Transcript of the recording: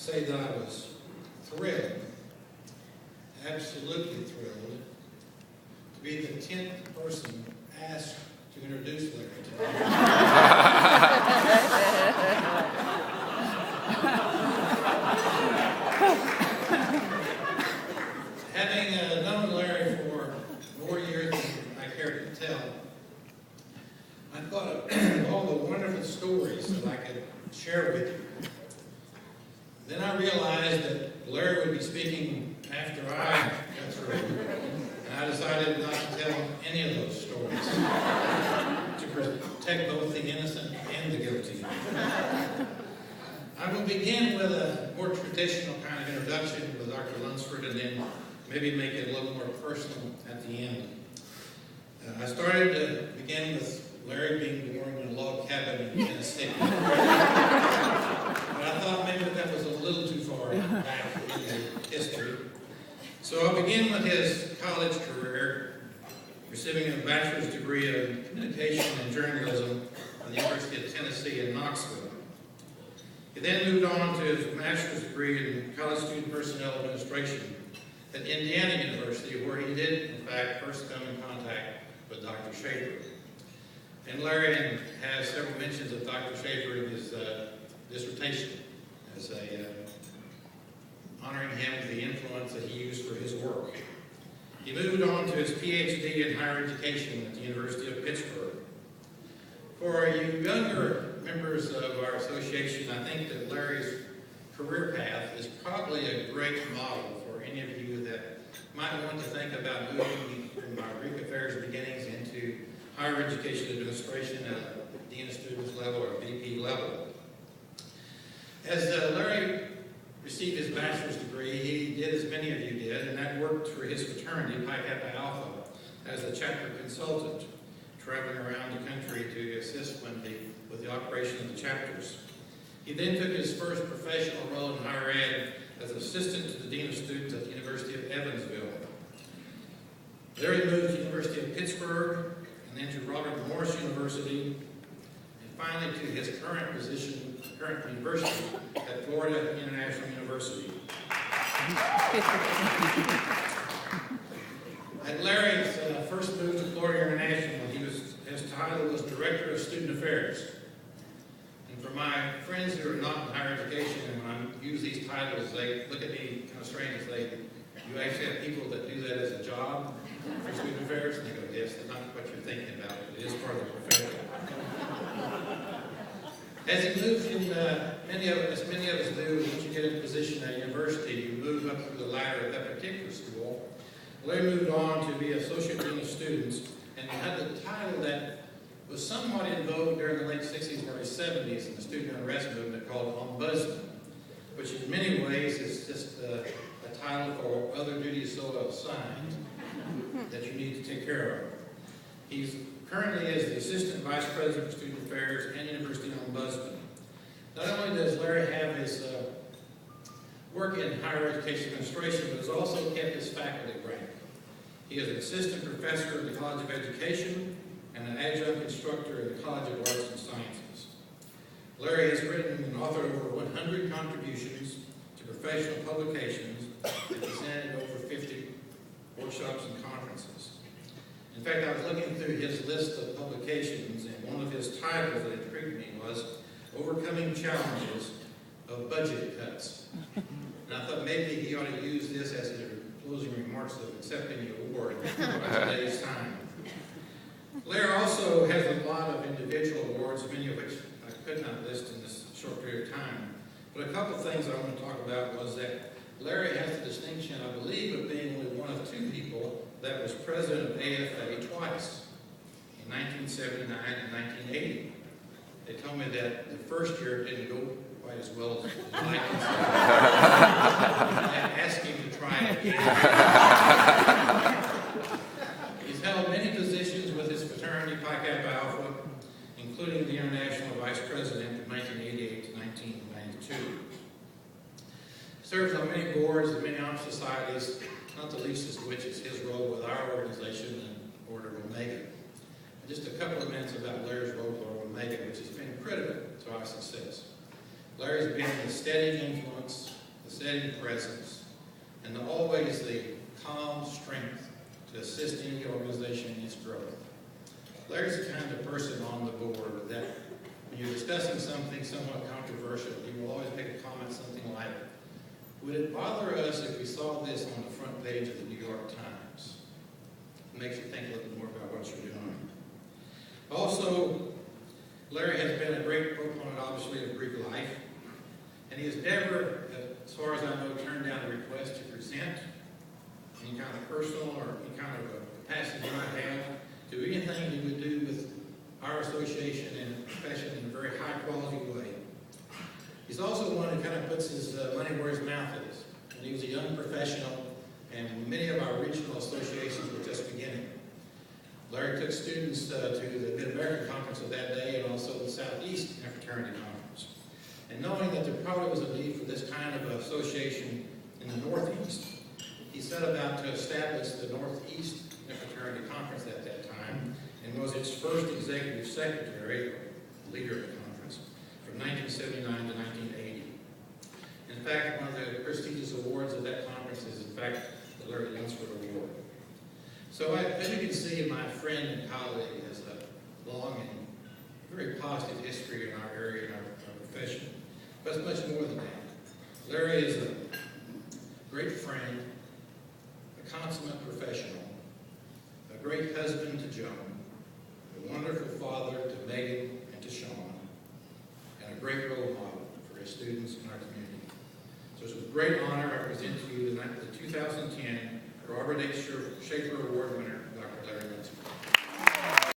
say that I was thrilled, absolutely thrilled, to be the 10th person asked to introduce Larry today. Having known Larry for more years than I care to tell, I thought of all the wonderful stories that I could share with you. Then I realized that Larry would be speaking after I got through, and I decided not to tell any of those stories to protect both the innocent and the guilty. I will begin with a more traditional kind of introduction with Dr. Lunsford, and then maybe make it a little more personal at the end. I started to begin with Larry being born in a log cabin in Tennessee. But I thought maybe that was a little too far back in the history. So I'll begin with his college career, receiving a bachelor's degree in communication and journalism from the University of Tennessee in Knoxville. He then moved on to his master's degree in college student personnel administration at Indiana University, where he did, in fact, first come in contact with Dr. Schaefer. And Larry has several mentions of Dr. Schaefer in his dissertation as honoring him for the influence that he used for his work. He moved on to his PhD in higher education at the University of Pittsburgh. For you younger members of our association, I think that Larry's career path is probably a great model for any of you that might want to think about moving from our Greek affairs beginnings into higher education administration at a dean of students level or VP level. As Larry received his bachelor's degree, he did as many of you did, and that worked for his fraternity, Pi Kappa Alpha, as a chapter consultant, traveling around the country to assist with the operation of the chapters. He then took his first professional role in higher ed as assistant to the dean of students at the University of Evansville. Larry moved to the University of Pittsburgh, and then to Robert Morris University, and finally to his current position, current university at Florida International University. At Larry's first move to Florida International, his title was Director of Student Affairs. And for my friends who are not in higher education, and when I use these titles, they look at me kind of strange and say, you actually have people that do that as a job for student affairs? And they go, yes, that's not what you're thinking about. It is part of the profession. As he moves in, many of us do, once you get a position at a university, you move up through the ladder at that particular school. Larry moved on to be Associate Dean of Students, and had the title that was somewhat in vogue during the late 60s and early 70s in the student unrest movement called Ombudsman, which in many ways is just a title for other duties so assigned that you need to take care of. He's currently is the Assistant Vice President for Student Affairs and University Ombudsman. Not only does Larry have his work in higher education administration, but has also kept his faculty rank. He is an assistant professor in the College of Education and an adjunct instructor in the College of Arts and Sciences. Larry has written and authored over 100 contributions to professional publications and presented over 50 workshops and conferences. In fact, I was looking through his list of publications, and one of his titles that intrigued me was Overcoming Challenges of Budget Cuts. And I thought maybe he ought to use this as his closing remarks of accepting the award at today's time. Larry also has a lot of individual awards, many of which I could not list in this short period of time. But a couple of things I want to talk about was that Larry has the distinction, I believe, of being only one of two people that was president of AFA twice, in 1979 and 1980. They told me that the first year it didn't go quite as well as I'd like to say. I asked him to try it again. He's held many positions with his fraternity, Pi Kappa Alpha, including the International Vice President from 1988 to 1992. Serves on many boards and many honor societies, not the least of which is his role with our organization and Order of Omega. And just a couple of minutes about Larry's role with Order of Omega, which has been critical to our success. Larry's been a steady influence steady presence, and always the calm strength to assist any organization in its growth. Larry's the kind of person on the board that when you're discussing something somewhat controversial, he will always make a comment something like, "Would it bother us if we saw this on the front page of the New York Times?" It makes you think a little more about what you're doing. Also, Larry has been a great proponent, obviously, of Greek life, and he has never, as far as I know, turned down a request to present any kind of personal or any kind of a capacity he might have to anything he would do with our association and profession in a very high-quality way. He's also one who kind of puts his money where his mouth is. And he was a young professional, and many of our regional associations were just beginning. Larry took students to the Mid-American Conference of that day and also the Southeast Fraternity Conference. And knowing that there probably was a need for this kind of association in the Northeast, he set about to establish the Northeast Fraternity Conference at that time and was its first executive secretary, or leader of the conference, from 1979 to 1980. In fact, one of the prestigious awards of that conference is, in fact, the Larry Lunsford Award. So as you can see, my friend and colleague has a long and very positive history in our area and our profession. But it's much more than that. Larry is a great friend, a consummate professional, a great husband to Joan, a wonderful father to Megan and to Sean, and a great role model for his students in our community. So it's with great honor I present to you the 2010 Robert H. Schaefer Award winner,